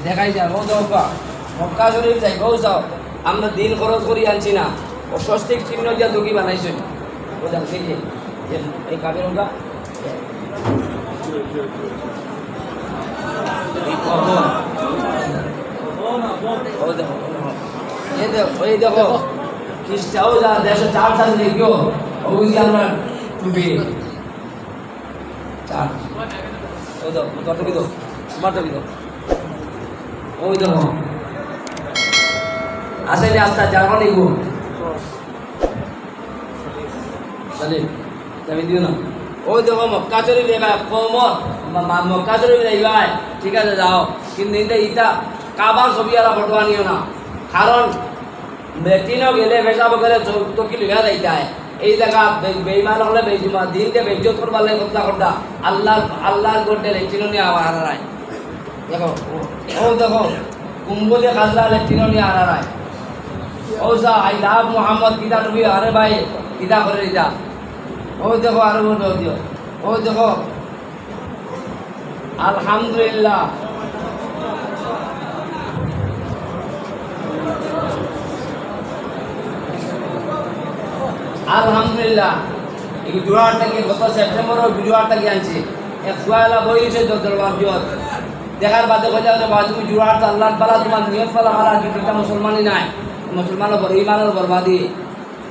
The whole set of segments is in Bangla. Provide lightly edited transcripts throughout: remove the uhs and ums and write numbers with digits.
দেখাই যা ও দৌকা মক্কা শরীফ যাই গৌ যাও আমরা দিন খরচ করি আনছি না ও স্বস্তিক চিহ্ন দিয়া দুঃখী বানাইছেন ও যান শিখে এই কাবের ওকা ওই দেখো খ্রিস্টাও যা 104 সাল দেখিও ওই যে আমরা টুপি চার ও দেখো তোর টুপি দাও তোমার টুপি দাও ওই দেখো আসলে আস্তা জার্মানি গো সালিম তুমি দিও না ওই দেখো মক্কা শরীফ লেখা কোমর মক্কা শরীফ লেখা ঠিক আছে যাও কিন্তু ইটা কাবার ছবি আর ফটো আনিও না কারণ বেটিনও গেলে পেশাব গেলে তো কি লিখা যাইতায় এই জায়গা বেইমান হলে দিনকে বেজ্জত করবার লাগে কথা আল্লাহর করতে লেটিনো নিয়ে আবার হারায় দেখো ও দেখো কুম্বলে খাজলা লেটিনো নিয়ে হারায় ও সা আই লাভ মোহাম্মদ কিতা তুমি আরে ভাই কিতা করে দিতা ও দেখো আরো দিও ও দেখো আলহামদুলিল্লাহ আলহামদুলিল্লাহ এই জুয়ারটাকে গত সেপ্টেম্বর জুয়ারটাকে আনছি এক সুয়ালা বই দিয়েছে দরবার জুয়ার দেখার বাদে কথা বা তুমি জুয়ারটা আল্লাহ পালা তোমার নিয়ত পালা মারা কিন্তু মুসলমানই নাই মুসলমানের ইমানের বরবাদি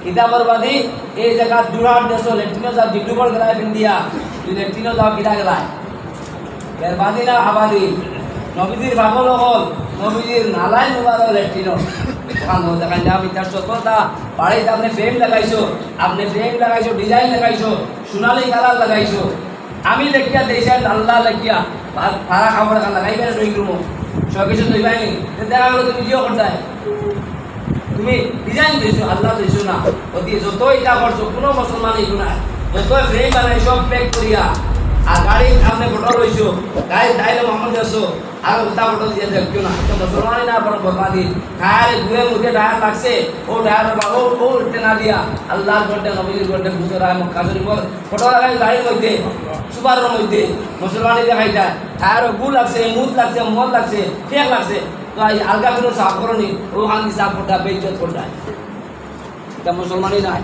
কিতা বরবাদি এই জায়গা জুয়ার দেশ লেটিনো যা ডিব্রুগড় গেলায় পিন্দিয়া লেটিনো যাও কিতা গেলায় বরবাদি না আবাদি নবীজির ভাগল হল নবীজির নালাই নোবার লেটিনো দেখাই না আমি তার সততা বাড়িতে আপনি ফ্রেম লাগাইছো ডিজাইন লাগাইছো সোনালি কালার লাগাইছো আমি লেখিয়া দিয়েছেন আল্লাহ লেখিয়া ভাড়া খাবার লাগাইবে না ড্রয়িং রুমও সব কিছু দইবাইনি দেখা গেলো তুমি জিও করতে তুমি ডিজাইন দিয়েছো আল্লাহ দিয়েছো না অতি যত এটা করছো কোনো মুসলমান এগুলো নাই যত ফ্রেম বানাইছো প্যাক করিয়া আর গাড়ি সামনে ফটো রয়েছো গাড়ি দাইলে মোহাম্মদ আসো আর উল্টা ফটো দিয়ে দেখছো না তো মুসলমানই না বড় বরবাদি টায়ারে ঘুরে মুখে টায়ার লাগছে ও টায়ার ও উঠতে না দিয়া আল্লাহর ঘন্টে নবীর ঘন্টে গুজরায় মক্কা শরীফের ফটো লাগাই গাড়ির মধ্যে সুপারের মধ্যে মুসলমানই দেখাই যায় টায়ারও গু লাগছে মুদ লাগছে মদ লাগছে ফেক লাগছে তো আলগা কোনো সাফ করনি ও হান্দি সাফ করতে বেইজ্জত করতে এটা মুসলমানই নাই